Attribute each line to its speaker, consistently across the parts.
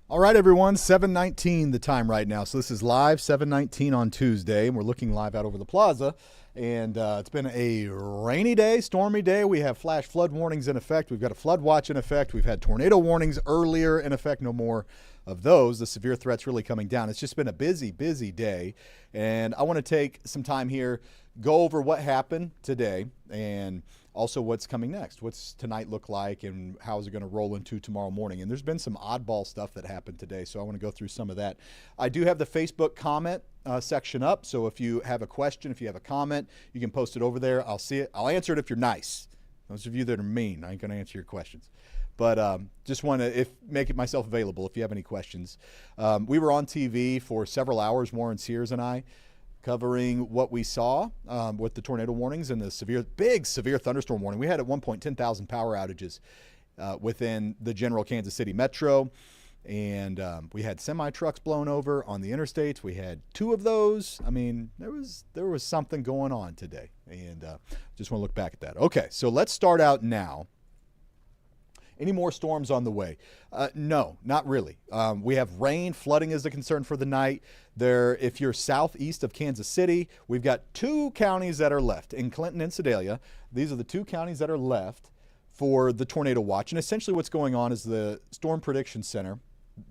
Speaker 1: All right, everyone, 7:19 the time right now. So this is live, 7:19 on Tuesday, and we're looking live out over the plaza. And it's been a rainy day, stormy day. We have flash flood warnings in effect. We've got a flood watch in effect. We've had tornado warnings earlier in effect. No more of those. The severe threat's really coming down. It's just been a busy, busy day. And I want to take some time here, go over what happened today, and also what's coming next. What's tonight look like, and how is it going to roll into tomorrow morning? And there's been some oddball stuff that happened today, so I want to go through some of that. I do have the Facebook comment section up, so if you have a question, if you have a comment, you can post it over there. I'll see it. I'll answer it if you're nice. Those of you that are mean, I ain't going to answer your questions. But just want to make it myself available if you have any questions. We were on TV for several hours, Warren Sears and I, covering what we saw with the tornado warnings and the big severe thunderstorm warning. We had at one point 10,000 power outages within the general Kansas City metro. And we had semi-trucks blown over on the interstates. We had 2 of those. I mean, there was something going on today. And just want to look back at that. Okay, so let's start out now. Any more storms on the way? No, not really. We have rain. Flooding is a concern for the night. If you're southeast of Kansas City, we've got 2 counties that are left, in Clinton and Sedalia. These are the 2 counties that are left for the tornado watch. And essentially what's going on is the Storm Prediction Center,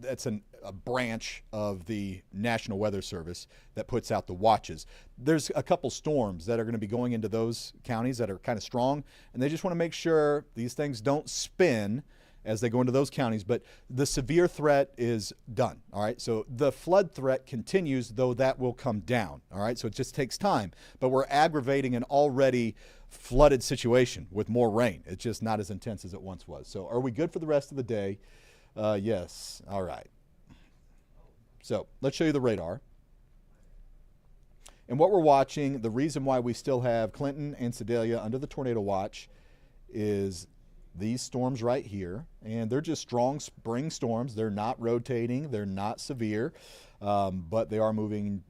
Speaker 1: that's a branch of the National Weather Service that puts out the watches. There's a couple storms that are going to be going into those counties that are kind of strong, and they just want to make sure these things don't spin as they go into those counties. But the severe threat is done. All right, so the flood threat continues, though that will come down. All right, so it just takes time, but we're aggravating an already flooded situation with more rain. It's just not as intense as it once was. So are we good for the rest of the day? Yes. All right. So let's show you the radar. And what we're watching, the reason why we still have Clinton and Sedalia under the tornado watch is these storms right here. And they're just strong spring storms. They're not rotating. They're not severe, but they are moving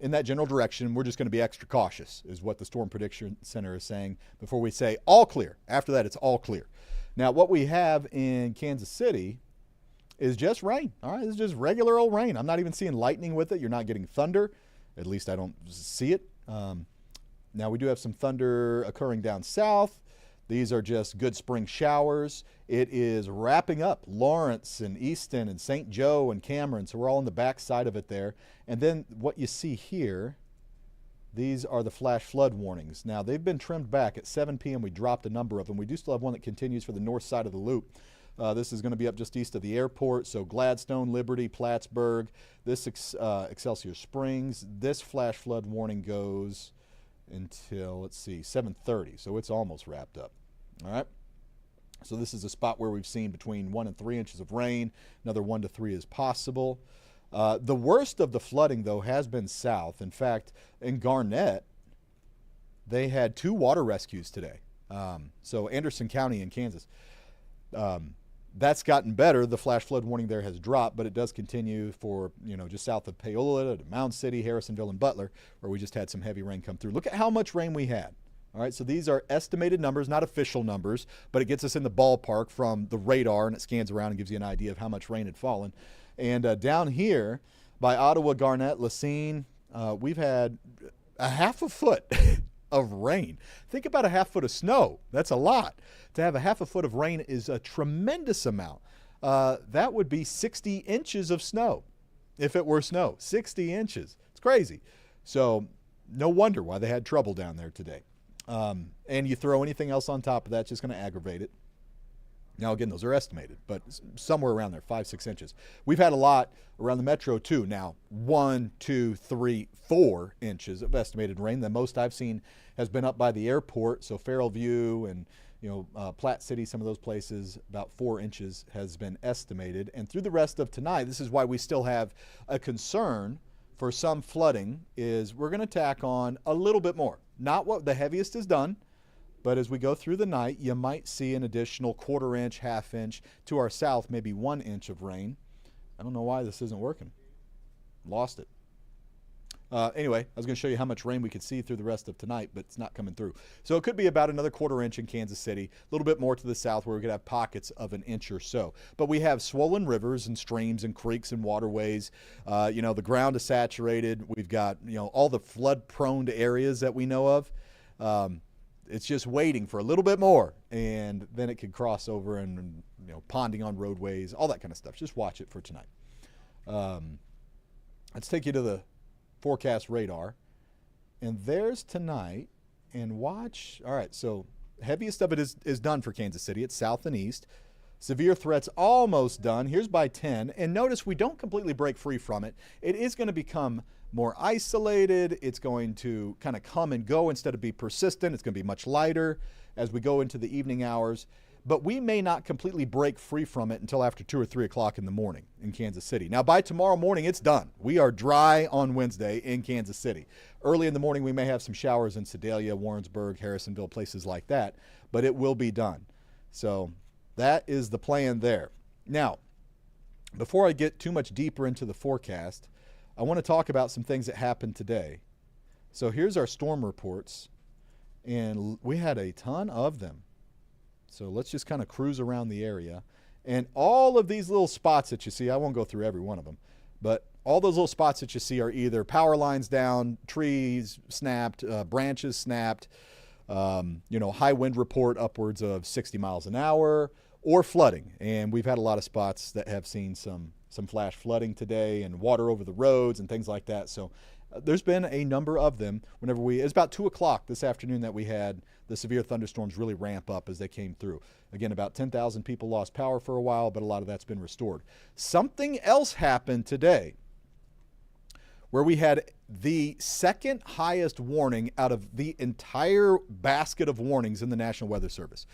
Speaker 1: in that general direction. We're just going to be extra cautious is what the Storm Prediction Center is saying before we say all clear. After that, it's all clear. Now, what we have in Kansas City is just rain. All right, it's just regular old rain. I'm not even seeing lightning with it. You're not getting thunder. At least I don't see it. Now, we do have some thunder occurring down south. These are just good spring showers. It is wrapping up Lawrence and Easton and St. Joe and Cameron, so we're all on the back side of it there. And then what you see here, these are the flash flood warnings. Now, they've been trimmed back. At 7 p.m., we dropped a number of them. We do still have one that continues for the north side of the loop. This is going to be up just east of the airport, so Gladstone, Liberty, Plattsburgh, this Excelsior Springs. This flash flood warning goes until, let's see, 7:30, so it's almost wrapped up. All right, so this is a spot where we've seen between 1 and 3 inches of rain. Another 1 to 3 is possible. The worst of the flooding, though, has been south. In fact, in Garnett, they had 2 water rescues today. So Anderson County in Kansas. That's gotten better. The flash flood warning there has dropped, but it does continue for, just south of Paola to Mound City, Harrisonville, and Butler, where we just had some heavy rain come through. Look at how much rain we had. All right, so these are estimated numbers, not official numbers, but it gets us in the ballpark from the radar, and it scans around and gives you an idea of how much rain had fallen. And down here by Ottawa, Garnett, Lacine, we've had a half a foot of rain. Think about a half foot of snow. That's a lot. To have a half a foot of rain is a tremendous amount. That would be 60 inches of snow if it were snow. 60 inches. It's crazy. So no wonder why they had trouble down there today. And you throw anything else on top of that, it's just going to aggravate it. Now, again, those are estimated, but somewhere around there, 5-6 inches. We've had a lot around the metro, too. Now, 1, 2, 3, 4 inches of estimated rain. The most I've seen has been up by the airport, so Farrell View and Platte City, some of those places, about 4 inches has been estimated. And through the rest of tonight, this is why we still have a concern for some flooding, is we're going to tack on a little bit more. Not what the heaviest is done, but as we go through the night, you might see an additional 1/4 inch, 1/2 inch. To our south, maybe 1 inch of rain. I don't know why this isn't working. Lost it. Anyway, I was going to show you how much rain we could see through the rest of tonight, but it's not coming through. So it could be about another 1/4 inch in Kansas City, a little bit more to the south where we could have pockets of an inch or so. But we have swollen rivers and streams and creeks and waterways. The ground is saturated. We've got, all the flood-prone areas that we know of. It's just waiting for a little bit more, and then it could cross over and, ponding on roadways, all that kind of stuff. Just watch it for tonight. Let's take you to the forecast radar, and there's tonight, and watch. All right, so heaviest of it is done for Kansas City. It's south and east. Severe threats almost done. Here's by 10, and notice we don't completely break free from it. It is going to become more isolated. It's going to kind of come and go instead of be persistent. It's going to be much lighter as we go into the evening hours. But we may not completely break free from it until after 2 or 3 o'clock in the morning in Kansas City. Now, by tomorrow morning, it's done. We are dry on Wednesday in Kansas City. Early in the morning, we may have some showers in Sedalia, Warrensburg, Harrisonville, places like that, but it will be done. So that is the plan there. Now, before I get too much deeper into the forecast, I want to talk about some things that happened today. So here's our storm reports, and we had a ton of them. So let's just kind of cruise around the area. And all of these little spots that you see, I won't go through every one of them, but all those little spots that you see are either power lines down, trees snapped, branches snapped, high wind report upwards of 60 miles an hour, or flooding. And we've had a lot of spots that have seen some flash flooding today and water over the roads and things like that. So there's been a number of them. It's about 2 o'clock this afternoon that we had the severe thunderstorms really ramp up as they came through. Again, about 10,000 people lost power for a while, but a lot of that's been restored. Something else happened today where we had the second highest warning out of the entire basket of warnings in the National Weather Service.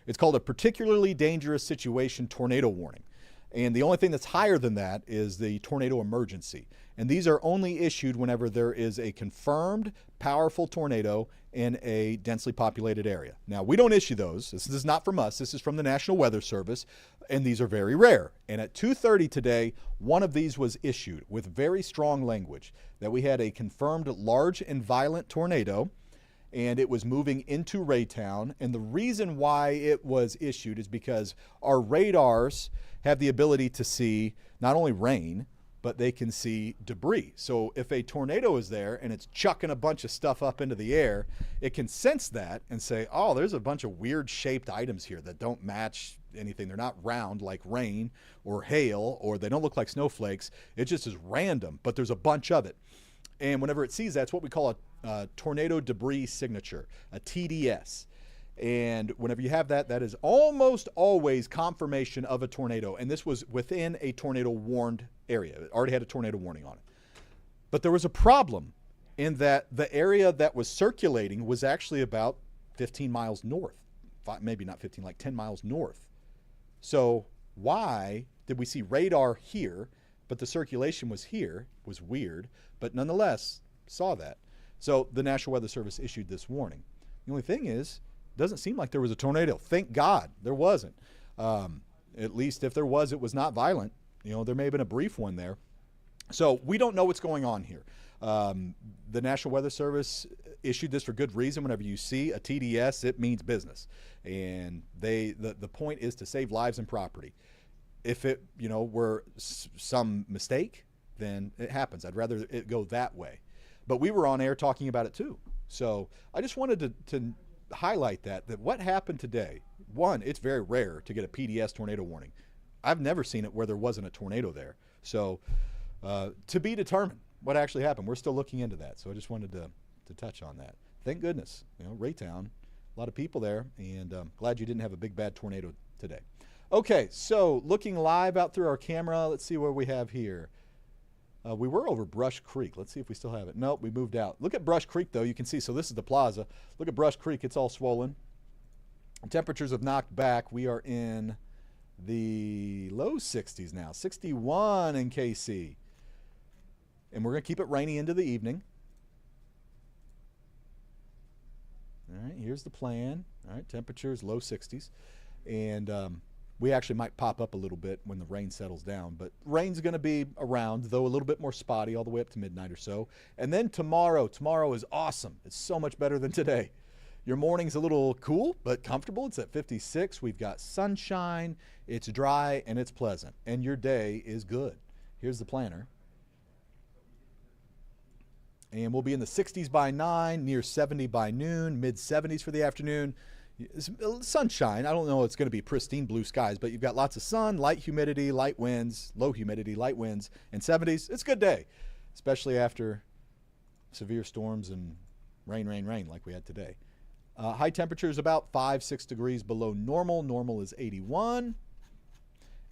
Speaker 1: It's called a particularly dangerous situation tornado warning. And the only thing that's higher than that is the tornado emergency. And these are only issued whenever there is a confirmed powerful tornado in a densely populated area. Now, we don't issue those. This is not from us. This is from the National Weather Service, and these are very rare. And at 2:30 today, one of these was issued with very strong language that we had a confirmed large and violent tornado, and it was moving into Raytown. And the reason why it was issued is because our radars have the ability to see not only rain, but they can see debris. So if a tornado is there and it's chucking a bunch of stuff up into the air, it can sense that and say, oh, there's a bunch of weird shaped items here that don't match anything. They're not round like rain or hail, or they don't look like snowflakes. It just is random, but there's a bunch of it. And whenever it sees that, it's what we call a tornado debris signature, a TDS. And whenever you have that, that is almost always confirmation of a tornado. And this was within a tornado warned area. It already had a tornado warning on it. But there was a problem in that the area that was circulating was actually about 15 miles north. Maybe not 15, like 10 miles north. So why did we see radar here, but the circulation was here? It was weird, but nonetheless saw that. So the National Weather Service issued this warning. The only thing is, doesn't seem like there was a tornado. Thank God there wasn't. At least if there was, it was not violent. There may have been a brief one there. So we don't know what's going on here. The National Weather Service issued this for good reason. Whenever you see a TDS, it means business. And the point is to save lives and property. If it were some mistake, then it happens. I'd rather it go that way. But we were on air talking about it too. So I just wanted to highlight that what happened today, one, it's very rare to get a PDS tornado warning. I've never seen it where there wasn't a tornado there. So to be determined what actually happened. We're still looking into that. So I just wanted to touch on that. Thank goodness, Raytown, a lot of people there, and glad you didn't have a big bad tornado today. Okay, so looking live out through our camera, let's see where we have here. We were over Brush Creek. Let's see if we still have it. Nope, we moved out. Look at Brush Creek, though. You can see, so this is the plaza. Look at Brush Creek. It's all swollen. Temperatures have knocked back. We are in the low 60s now, 61 in KC. And we're going to keep it rainy into the evening. All right, here's the plan. All right, temperatures low 60s. And We actually might pop up a little bit when the rain settles down, but rain's going to be around, though a little bit more spotty all the way up to midnight or so. And then tomorrow is awesome. It's so much better than today. Your morning's a little cool, but comfortable. It's at 56. We've got sunshine, it's dry, and it's pleasant. And your day is good. Here's the planner. And we'll be in the 60s by 9, near 70 by noon, mid 70s for the afternoon. Sunshine. I don't know it's going to be pristine blue skies, but you've got lots of sun, light humidity, light winds, low humidity, light winds, and 70s. It's a good day, especially after severe storms and rain like we had today. High temperature is about 5-6 degrees below normal. Normal is 81.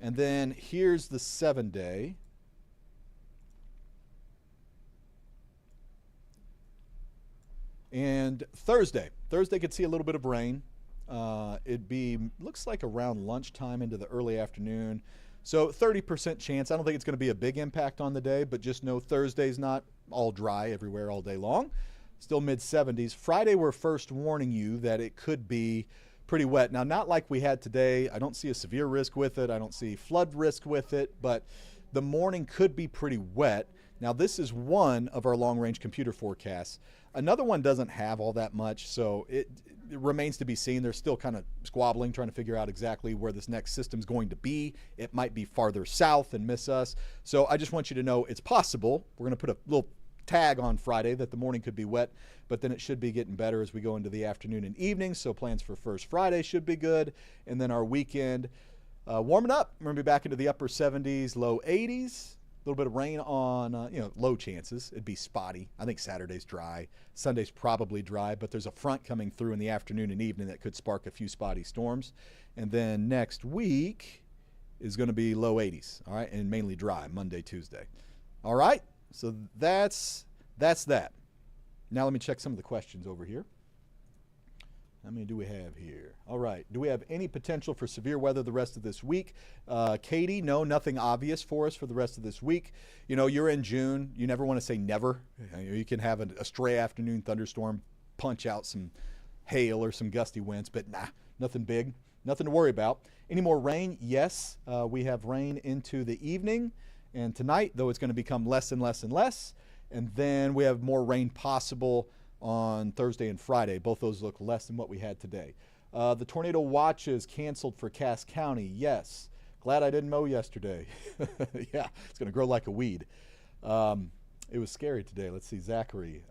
Speaker 1: And then here's the 7-day. And Thursday could see a little bit of rain. Looks like around lunchtime into the early afternoon. So 30% chance. I don't think it's going to be a big impact on the day, but just know Thursday's not all dry everywhere all day long. Still mid 70s. Friday, we're first warning you that it could be pretty wet. Now, not like we had today. I don't see a severe risk with it. I don't see flood risk with it, but the morning could be pretty wet. Now, this is one of our long-range computer forecasts. Another one doesn't have all that much, so it remains to be seen. They're still kind of squabbling, trying to figure out exactly where this next system's going to be. It might be farther south and miss us. So I just want you to know it's possible. We're going to put a little tag on Friday that the morning could be wet, but then it should be getting better as we go into the afternoon and evening. So plans for first Friday should be good. And then our weekend, warming up. We're going to be back into the upper 70s, low 80s. A little bit of rain on, low chances. It'd be spotty. I think Saturday's dry. Sunday's probably dry, but there's a front coming through in the afternoon and evening that could spark a few spotty storms. And then next week is going to be low 80s, all right, and mainly dry Monday, Tuesday. All right, so that's that. Now let me check some of the questions over here. How many do we have here? All right. Do we have any potential for severe weather the rest of this week? Katie, no, nothing obvious for us for the rest of this week. You're in June. You never want to say never. You can have a stray afternoon thunderstorm, punch out some hail or some gusty winds, but nothing big, nothing to worry about. Any more rain? Yes, we have rain into the evening. And tonight, though, it's going to become less and less and less. And then we have more rain possible on Thursday and Friday. Both those look less than what we had today. The tornado watches canceled for Cass County. Yes. Glad I didn't mow yesterday. Yeah, it's going to grow like a weed. It was scary today. Let's see, Zachary.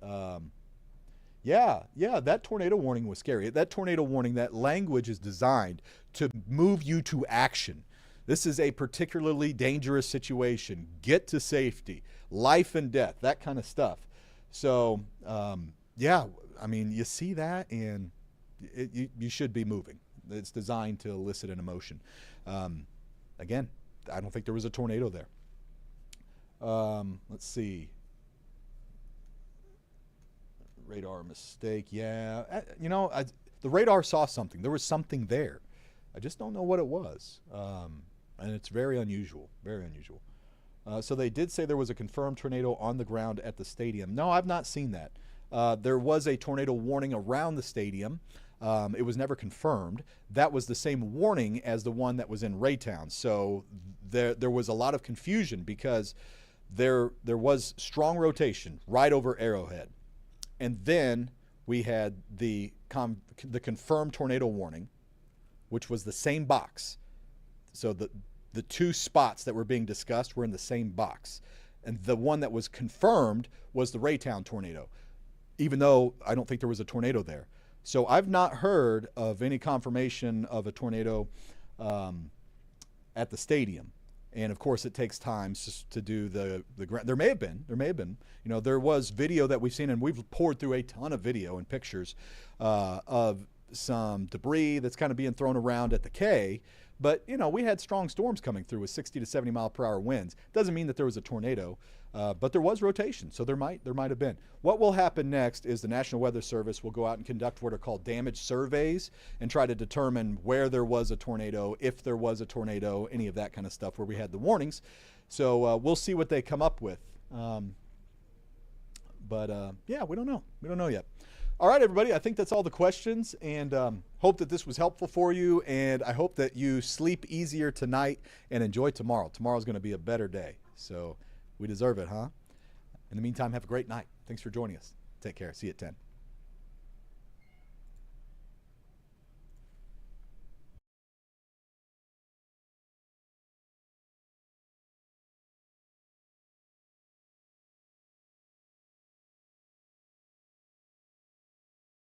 Speaker 1: Yeah, that tornado warning was scary. That tornado warning, that language is designed to move you to action. This is a particularly dangerous situation. Get to safety, life and death, that kind of stuff. So, yeah, I mean, you see that, and you should be moving. It's designed to elicit an emotion. Again, I don't think there was a tornado there. Let's see. Radar mistake. Yeah, the radar saw something. There was something there. I just don't know what it was. And it's very unusual, very unusual. So they did say there was a confirmed tornado on the ground at the stadium. No, I've not seen that. There was a tornado warning around the stadium. It was never confirmed. That was the same warning as the one that was in Raytown. So there was a lot of confusion because there was strong rotation right over Arrowhead. And then we had the confirmed tornado warning, which was the same box. So the two spots that were being discussed were in the same box. And the one that was confirmed was the Raytown tornado, even though I don't think there was a tornado there. So I've not heard of any confirmation of a tornado at the stadium. And of course, it takes time to do the ground. There may have been. There was video that we've seen, and we've poured through a ton of video and pictures of some debris that's kind of being thrown around at the K. But, we had strong storms coming through with 60 to 70 mile per hour winds. Doesn't mean that there was a tornado, but there was rotation, so there might have been. What will happen next is the National Weather Service will go out and conduct what are called damage surveys and try to determine where there was a tornado, if there was a tornado, any of that kind of stuff where we had the warnings. So we'll see what they come up with. Yeah, we don't know. We don't know yet. All right, everybody, I think that's all the questions, and hope that this was helpful for you, and I hope that you sleep easier tonight and enjoy tomorrow. Tomorrow's going to be a better day, so we deserve it, huh? In the meantime, have a great night. Thanks for joining us. Take care. See you at 10.